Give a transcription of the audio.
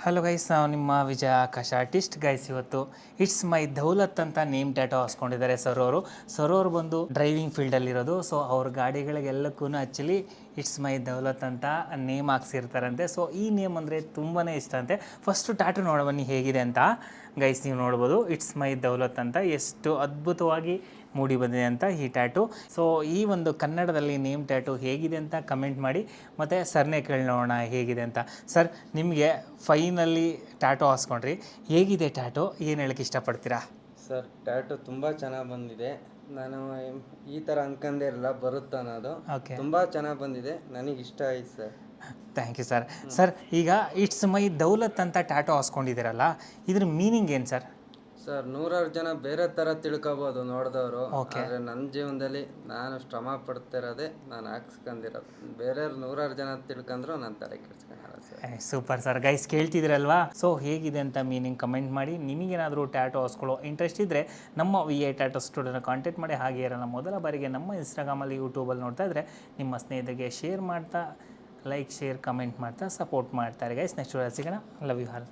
Hello guys, ನಾವು ನಿಮ್ಮ ವಿಜಯ Akash artist guys. ಇವತ್ತು ಇಟ್ಸ್ ಮೈ ದೌಲತ್ ಅಂತ ನೇಮ್ ಟ್ಯಾಟೋ ಹಾಸ್ಕೊಂಡಿದ್ದಾರೆ ಸರ್ ಅವರು ಬಂದು ಡ್ರೈವಿಂಗ್ ಫೀಲ್ಡಲ್ಲಿರೋದು. ಸೊ ಅವ್ರ ಗಾಡಿಗಳಿಗೆಲ್ಲಕ್ಕೂ ಆ್ಯಕ್ಚುಲಿ ಇಟ್ಸ್ ಮೈ ದೌಲತ್ ಅಂತ ನೇಮ್ ಹಾಕ್ಸಿರ್ತಾರಂತೆ. ಸೊ ಈ ನೇಮ್ ಅಂದರೆ ತುಂಬಾ ಇಷ್ಟ ಅಂತೆ. ಫಸ್ಟು ಟ್ಯಾಟೋ ನೋಡಬನ್ನಿ ಹೇಗಿದೆ ಅಂತ ಗೈಸ್. ನೀವು ನೋಡ್ಬೋದು ಇಟ್ಸ್ ಮೈ ದೌಲತ್ ಅಂತ ಎಷ್ಟು ಅದ್ಭುತವಾಗಿ ಮೂಡಿ ಬಂದಿದೆ ಅಂತ ಈ ಟ್ಯಾಟು. ಸೊ ಈ ಒಂದು ಕನ್ನಡದಲ್ಲಿ ನೇಮ್ ಟ್ಯಾಟು ಹೇಗಿದೆ ಅಂತ ಕಮೆಂಟ್ ಮಾಡಿ, ಮತ್ತು ಸರ್ನೇ ಕೇಳಿ ನೋಡೋಣ ಹೇಗಿದೆ ಅಂತ. ಸರ್, ನಿಮಗೆ ಫೈನಲ್ಲಿ ಟ್ಯಾಟೋ ಹಾಸ್ಕೊಂಡ್ರಿ, ಹೇಗಿದೆ ಟ್ಯಾಟೋ? ಏನು ಹೇಳಕ್ಕೆ ಇಷ್ಟಪಡ್ತೀರಾ? ಸರ್, ಟ್ಯಾಟು ತುಂಬ ಚೆನ್ನಾಗಿ ಬಂದಿದೆ. ನಾನು ಈ ಥರ ಅನ್ಕೊಂಡೇ ಇರಲ್ಲ ಬರುತ್ತೆ ಅನ್ನೋದು. ಓಕೆ, ತುಂಬ ಚೆನ್ನಾಗಿ ಬಂದಿದೆ, ನನಗೆ ಇಷ್ಟ ಆಯ್ತು sir. Thank you sir. Sir, ಈಗ ಇಟ್ಸ್ ಮೈ ದೌಲತ್ ಅಂತ ಟ್ಯಾಟೋ ಹಾಸ್ಕೊಂಡಿದ್ದೀರಲ್ಲ, ಇದ್ರ ಮೀನಿಂಗ್ ಏನು ಸರ್? ಸರ್, ನೂರಾರು ಜನ ಬೇರೆ ಥರ ತಿಳ್ಕೊಬೋದು ನೋಡಿದವರು. Okay. ಆದರೆ ನನ್ನ ಜೀವನದಲ್ಲಿ ನಾನು ಶ್ರಮ ಪಡ್ತಿರೋದೇ ನಾನು ಹಾಕ್ಸ್ಕೊಂಡಿರೋದು. ಬೇರೆಯವ್ರು ನೂರಾರು ಜನ ತಿಳ್ಕೊಂಡ್ರು ನಾನು ತಲೆ ಕೆಡ್ಸ್ಕೊಳಲ್ಲ ಸರ್. Super sir. ಗೈಸ್, ಕೇಳ್ತಿದ್ರಲ್ವಾ? ಸೊ ಹೇಗಿದೆ ಅಂತ ಮೀನಿಂಗ್ ಕಮೆಂಟ್ ಮಾಡಿ. ನಿಮಗೇನಾದರೂ ಟ್ಯಾಟೋ ಹಾಸ್ಕೊಳ್ಳೋ ಇಂಟ್ರೆಸ್ಟ್ ಇದ್ದರೆ ನಮ್ಮ VI ಟ್ಯಾಟೋ ಸ್ಟುಡಿಯೋನ ಕಾಂಟ್ಯಾಕ್ಟ್ ಮಾಡಿ. ಹಾಗೆ ಇರಲ್ಲ, ಮೊದಲ ಬಾರಿಗೆ ನಮ್ಮ ಇನ್ಸ್ಟಾಗ್ರಾಮಲ್ಲಿ ಯೂಟ್ಯೂಬಲ್ಲಿ ನೋಡ್ತಾ ಇದ್ದರೆ ನಿಮ್ಮ ಸ್ನೇಹಿತರಿಗೆ ಶೇರ್ ಮಾಡ್ತಾ, ಲೈಕ್, ಶೇರ್, ಕಮೆಂಟ್ ಮಾಡ್ತಾ ಸಪೋರ್ಟ್ ಮಾಡ್ತಾರೆ ಗೈಸ್. ನೆಕ್ಸ್ಟ್ ಸಿಗೋಣ. Love you all.